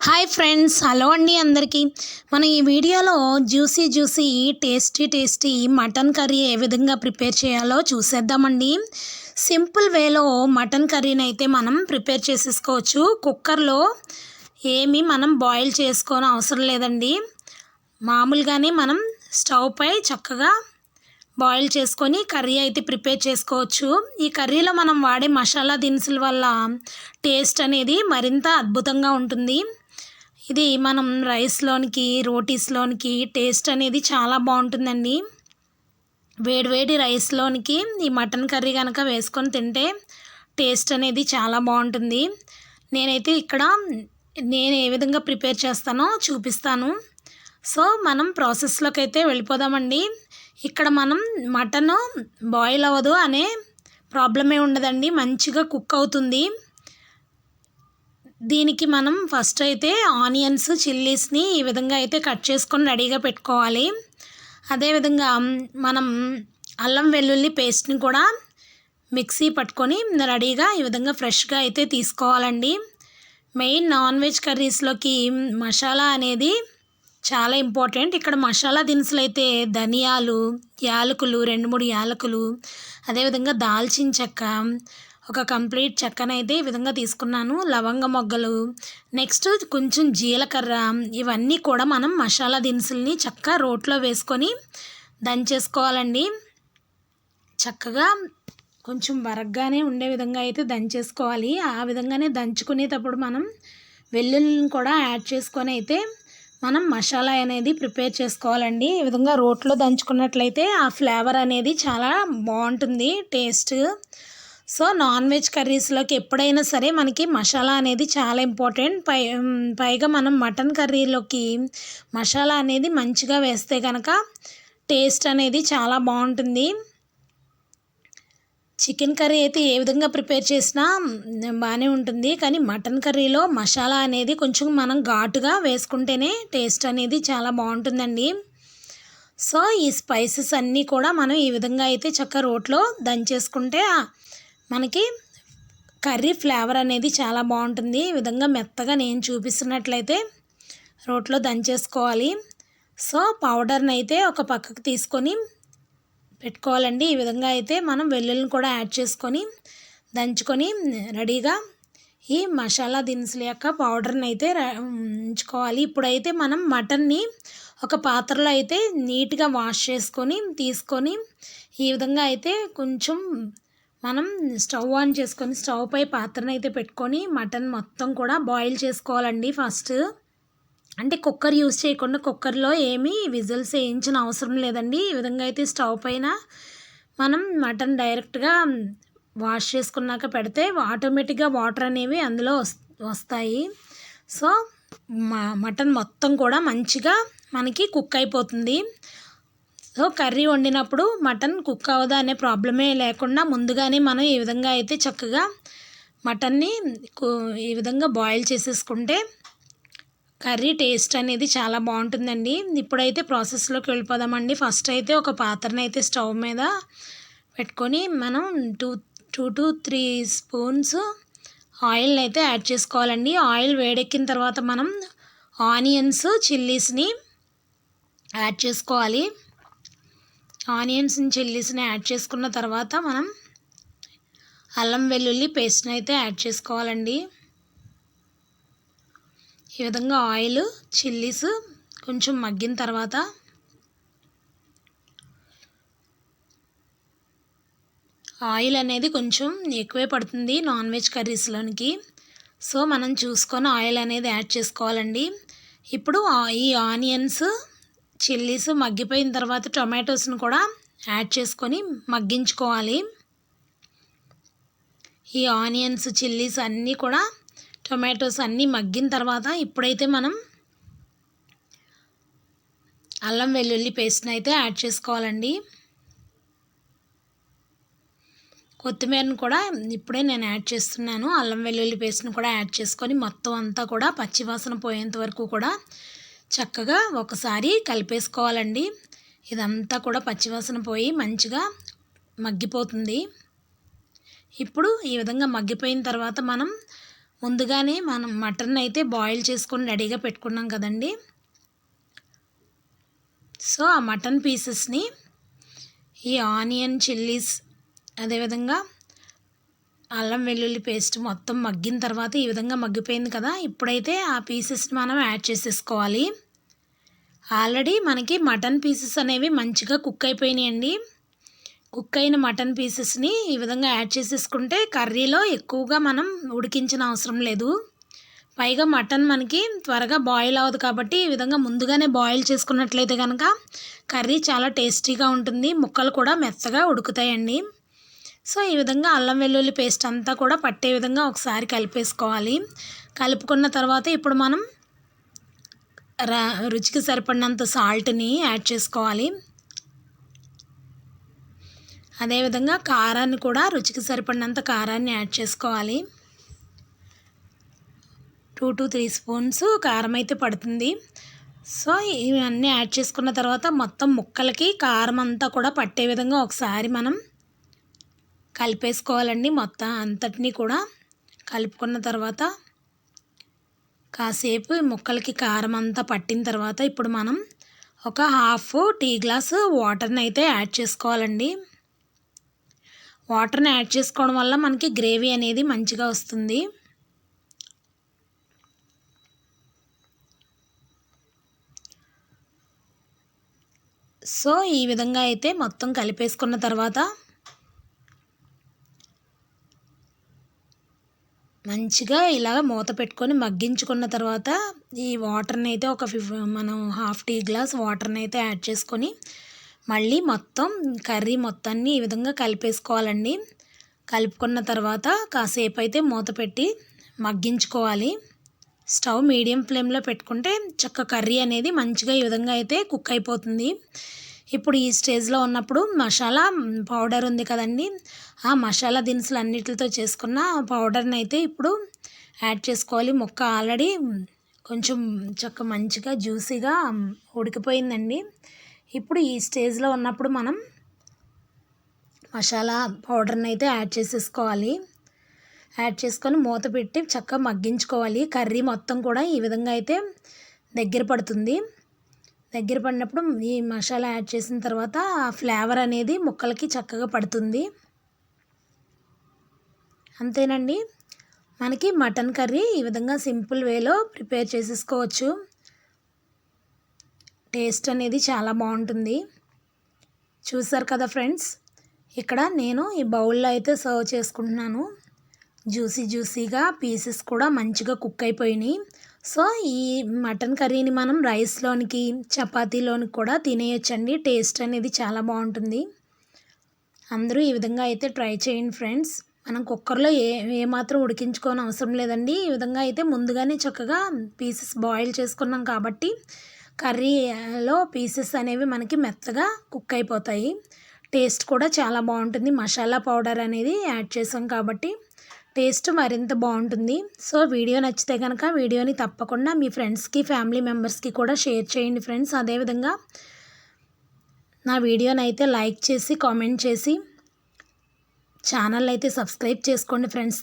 Hi friends, hello అండి అందరికీ. మనం ఈ వీడియోలో జ్యూసీ టేస్టీ మటన్ కర్రీ ఏ విధంగా ప్రిపేర్ చేయాలో చూసేద్దామండి. సింపుల్ వేలో మటన్ కర్రీని అయితే మనం ప్రిపేర్ చేసేసుకోవచ్చు. కుక్కర్లో ఏమీ మనం బాయిల్ చేసుకోని అవసరం లేదండి. మామూలుగానే మనం స్టవ్ పై చక్కగా బాయిల్ చేసుకొని కర్రీ అయితే ప్రిపేర్ చేసుకోవచ్చు. ఈ కర్రీలో మనం వాడే మసాలా దినుసుల వల్ల టేస్ట్ అనేది మరింత అద్భుతంగా ఉంటుంది. ఇది మనం రైస్లోనికి రోటీస్లోనికి టేస్ట్ అనేది చాలా బాగుంటుందండి. వేడివేడి రైస్లోనికి ఈ మటన్ కర్రీ కనుక వేసుకొని తింటే టేస్ట్ అనేది చాలా బాగుంటుంది. నేనైతే ఇక్కడ నేను ఏ విధంగా ప్రిపేర్ చేస్తానో చూపిస్తాను. సో మనం ప్రాసెస్లోకి అయితే వెళ్ళిపోదామండి. ఇక్కడ మనం మటన్ బాయిల్ అవ్వదు అనే ప్రాబ్లమే ఉండదండి, మంచిగా కుక్ అవుతుంది. దీనికి మనం ఫస్ట్ అయితే ఆనియన్స్ చిల్లీస్ని ఈ విధంగా అయితే కట్ చేసుకొని రెడీగా పెట్టుకోవాలి. అదేవిధంగా మనం అల్లం వెల్లుల్లి పేస్ట్ని కూడా మిక్సీ పట్టుకొని రెడీగా ఈ విధంగా ఫ్రెష్గా అయితే తీసుకోవాలండి. మెయిన్ నాన్ వెజ్ కర్రీస్లోకి మసాలా అనేది చాలా ఇంపార్టెంట్. ఇక్కడ మసాలా దినుసులు అయితే ధనియాలు, యాలకులు, 2-3 యాలకులు, అదేవిధంగా దాల్చిన చెక్క, ఒక కంప్లీట్ చెక్కనైతే ఈ విధంగా తీసుకున్నాను, లవంగ మొగ్గలు, నెక్స్ట్ కొంచెం జీలకర్ర, ఇవన్నీ కూడా మనం మసాలా దినుసుల్ని చక్కగా రోట్లో వేసుకొని దంచేసుకోవాలండి. చక్కగా కొంచెం బరగ్గానే ఉండే విధంగా అయితే దంచేసుకోవాలి. ఆ విధంగానే దంచుకునేటప్పుడు మనం వెల్లుల్లిని కూడా యాడ్ చేసుకొని అయితే మనం మసాలా అనేది ప్రిపేర్ చేసుకోవాలండి. ఈ విధంగా రోట్లో దంచుకున్నట్లయితే ఆ ఫ్లేవర్ అనేది చాలా బాగుంటుంది టేస్ట్. సో నాన్ వెజ్ కర్రీస్లోకి ఎప్పుడైనా సరే మనకి మసాలా అనేది చాలా ఇంపార్టెంట్. పైగా మనం మటన్ కర్రీలోకి మసాలా అనేది మంచిగా వేస్తే కనుక టేస్ట్ అనేది చాలా బాగుంటుంది. చికెన్ కర్రీ అయితే ఏ విధంగా ప్రిపేర్ చేసినా బాగానే ఉంటుంది, కానీ మటన్ కర్రీలో మసాలా అనేది కొంచెం మనం ఘాటుగా వేసుకుంటేనే టేస్ట్ అనేది చాలా బాగుంటుందండి. సో ఈ స్పైసెస్ అన్నీ కూడా మనం ఈ విధంగా అయితే చక్కగా రోట్లో దంచేసుకుంటే మనకి కర్రీ ఫ్లేవర్ అనేది చాలా బాగుంటుంది. ఈ విధంగా మెత్తగా నేను చూపిస్తున్నట్లయితే రోట్లో దంచేసుకోవాలి. సో పౌడర్ని అయితే ఒక పక్కకు తీసుకొని పెట్టుకోవాలండి. ఈ విధంగా అయితే మనం వెల్లుల్లిని కూడా యాడ్ చేసుకొని దంచుకొని రెడీగా ఈ మసాలా దినుసుల యొక్క పౌడర్ని అయితే ఉంచుకోవాలి. ఇప్పుడైతే మనం మటన్ని ఒక పాత్రలో అయితే నీట్గా వాష్ చేసుకొని తీసుకొని ఈ విధంగా అయితే కొంచెం మనం స్టవ్ ఆన్ చేసుకొని స్టవ్ పై పాత్రను అయితే పెట్టుకొని మటన్ మొత్తం కూడా బాయిల్ చేసుకోవాలండి. ఫస్ట్ అంటే కుక్కర్ యూజ్ చేయకుండా, కుక్కర్లో ఏమీ విజిల్స్ వేయించిన అవసరం లేదండి. ఈ విధంగా అయితే స్టవ్ పైన మనం మటన్ డైరెక్ట్గా వాష్ చేసుకున్నాక పెడితే ఆటోమేటిక్గా వాటర్ అనేవి అందులో వస్తాయి. సో మటన్ మొత్తం కూడా మంచిగా మనకి కుక్ అయిపోతుంది. సో కర్రీ వండినప్పుడు మటన్ కుక్ అవ్వదా అనే ప్రాబ్లమే లేకుండా ముందుగానే మనం ఈ విధంగా అయితే చక్కగా మటన్ని ఈ విధంగా బాయిల్ చేసేసుకుంటే కర్రీ టేస్ట్ అనేది చాలా బాగుంటుందండి. ఇప్పుడైతే ప్రాసెస్లోకి వెళ్ళిపోదామండి. ఫస్ట్ అయితే ఒక పాత్రను అయితే స్టవ్ మీద పెట్టుకొని మనం 2 to 3 స్పూన్స్ ఆయిల్ని అయితే యాడ్ చేసుకోవాలండి. ఆయిల్ వేడెక్కిన తర్వాత మనం ఆనియన్స్ చిల్లీస్ని యాడ్ చేసుకోవాలి. చిల్లీస్ని యాడ్ చేసుకున్న తర్వాత మనం అల్లం వెల్లుల్లి పేస్ట్ని అయితే యాడ్ చేసుకోవాలండి. ఈ విధంగా ఆయిల్ చిల్లీస్ కొంచెం మగ్గిన తర్వాత ఆయిల్ అనేది కొంచెం ఎక్కువే పడుతుంది నాన్ వెజ్ కర్రీస్లోనికి. సో మనం చూసుకొని ఆయిల్ అనేది యాడ్ చేసుకోవాలండి. ఇప్పుడు ఈ ఆనియన్స్ చిల్లీస్ మగ్గిపోయిన తర్వాత టొమాటోస్ని కూడా యాడ్ చేసుకొని మగ్గించుకోవాలి. ఈ ఆనియన్స్ చిల్లీస్ అన్నీ కూడా టొమాటోస్ అన్నీ మగ్గిన తర్వాత ఇప్పుడైతే మనం అల్లం వెల్లుల్లి పేస్ట్ని అయితే యాడ్ చేసుకోవాలండి. కొత్తిమీరను కూడా ఇప్పుడే నేను యాడ్ చేస్తున్నాను. అల్లం వెల్లుల్లి పేస్ట్ని కూడా యాడ్ చేసుకొని మొత్తం అంతా కూడా పచ్చివాసన పోయేంత వరకు కూడా చక్కగా ఒకసారి కలిపేసుకోవాలండి. ఇదంతా కూడా పచ్చివాసన పోయి మంచిగా మగ్గిపోతుంది. ఇప్పుడు ఈ విధంగా మగ్గిపోయిన తర్వాత మనం ముందుగానే మనం మటన్ అయితే బాయిల్ చేసుకొని రెడీగా పెట్టుకున్నాం కదండి. సో ఆ మటన్ పీసెస్ని ఈ ఆనియన్, చిల్లీస్, అదేవిధంగా అల్లం వెల్లుల్లి పేస్ట్ మొత్తం మగ్గిన తర్వాత ఈ విధంగా మగ్గిపోయింది కదా. ఇప్పుడైతే ఆ పీసెస్ని మనం యాడ్ చేసేసుకోవాలి. ఆల్రెడీ మనకి మటన్ పీసెస్ అనేవి మంచిగా కుక్ అయిపోయినాయండి. కుక్ అయిన మటన్ పీసెస్ని ఈ విధంగా యాడ్ చేసేసుకుంటే కర్రీలో ఎక్కువగా మనం ఉడికించిన అవసరం లేదు. పైగా మటన్ మనకి త్వరగా బాయిల్ అవ్వదు కాబట్టి ఈ విధంగా ముందుగానే బాయిల్ చేసుకున్నట్లయితే కనుక కర్రీ చాలా టేస్టీగా ఉంటుంది. ముక్కలు కూడా మెత్తగా ఉడుకుతాయండి. సో ఈ విధంగా అల్లం వెల్లుల్లి పేస్ట్ అంతా కూడా పట్టే విధంగా ఒకసారి కలిపేసుకోవాలి. కలుపుకున్న తర్వాత ఇప్పుడు మనం రుచికి సరిపడినంత సాల్ట్ని యాడ్ చేసుకోవాలి. అదేవిధంగా కారాన్ని కూడా రుచికి సరిపడినంత కారాన్ని యాడ్ చేసుకోవాలి. 2 to 3 స్పూన్స్ కారం అయితే పడుతుంది. సో ఇవన్నీ యాడ్ చేసుకున్న తర్వాత మొత్తం ముక్కలకి కారం అంతా కూడా పట్టే విధంగా ఒకసారి మనం కలిపేసుకోవాలండి. మొత్తం అంతటినీ కూడా కలుపుకున్న తర్వాత కాసేపు ముక్కలకి కారం అంతా పట్టిన తర్వాత ఇప్పుడు మనం ఒక హాఫ్ టీ గ్లాసు వాటర్ని అయితే యాడ్ చేసుకోవాలండి. వాటర్ని యాడ్ చేసుకోవడం వల్ల మనకి గ్రేవీ అనేది మంచిగా వస్తుంది. సో ఈ విధంగా అయితే మొత్తం కలిపేసుకున్న తర్వాత మంచిగా ఇలా మూత పెట్టుకొని మగ్గించుకున్న తర్వాత ఈ వాటర్ని అయితే మనం హాఫ్ టీ గ్లాస్ వాటర్ని అయితే యాడ్ చేసుకొని మళ్ళీ మొత్తం కర్రీ మొత్తాన్ని ఈ విధంగా కలిపేసుకోవాలండి. కలుపుకున్న తర్వాత కాసేపు అయితే మూత పెట్టి మగ్గించుకోవాలి. స్టవ్ మీడియం ఫ్లేమ్లో పెట్టుకుంటే కర్రీ అనేది మంచిగా ఈ విధంగా అయితే కుక్ అయిపోతుంది. ఇప్పుడు ఈ స్టేజ్లో ఉన్నప్పుడు మసాలా పౌడర్ ఉంది కదండి, ఆ మసాలా దినుసులు అన్నిటితో చేసుకున్న పౌడర్ని అయితే ఇప్పుడు యాడ్ చేసుకోవాలి. ముక్క ఆల్రెడీ కొంచెం మంచిగా జ్యూసీగా ఉడికిపోయిందండి. ఇప్పుడు ఈ స్టేజ్లో ఉన్నప్పుడు మనం మసాలా పౌడర్ని అయితే యాడ్ చేసేసుకోవాలి. యాడ్ చేసుకొని మూత పెట్టి చక్కగా మగ్గించుకోవాలి. కర్రీ మొత్తం కూడా ఈ విధంగా అయితే దగ్గర పడుతుంది. దగ్గర పడినప్పుడు ఈ మసాలా యాడ్ చేసిన తర్వాత ఆ ఫ్లేవర్ అనేది ముక్కలకి చక్కగా పడుతుంది. అంతేనండి, మనకి మటన్ కర్రీ ఈ విధంగా సింపుల్ వేలో ప్రిపేర్ చేసేసుకోవచ్చు. టేస్ట్ అనేది చాలా బాగుంటుంది. చూసారు కదా ఫ్రెండ్స్, ఇక్కడ నేను ఈ బౌల్లో అయితే సర్వ్ చేసుకుంటున్నాను. జ్యూసీగా పీసెస్ కూడా మంచిగా కుక్ అయిపోయినాయి. సో ఈ మటన్ కర్రీని మనం రైస్లోనికి, చపాతీలోనికి కూడా తినేయొచ్చండి. టేస్ట్ అనేది చాలా బాగుంటుంది. అందరూ ఈ విధంగా అయితే ట్రై చేయండి ఫ్రెండ్స్. మనం కుక్కర్లో ఏమాత్రం ఉడికించుకోని అవసరం లేదండి. ఈ విధంగా అయితే ముందుగానే చక్కగా పీసెస్ బాయిల్ చేసుకున్నాం కాబట్టి కర్రీలో పీసెస్ అనేవి మనకి మెత్తగా కుక్ అయిపోతాయి. టేస్ట్ కూడా చాలా బాగుంటుంది. మసాలా పౌడర్ అనేది యాడ్ చేసాం కాబట్టి టేస్ట్ మరింత బాగుంటుంది. సో వీడియో నచ్చితే కనుక వీడియోని తప్పకుండా మీ ఫ్రెండ్స్కి, ఫ్యామిలీ మెంబర్స్కి కూడా షేర్ చేయండి ఫ్రెండ్స్. అదేవిధంగా నా వీడియోని అయితే లైక్ చేసి కామెంట్ చేసి ఛానల్ అయితే సబ్స్క్రైబ్ చేసుకోండి ఫ్రెండ్స్.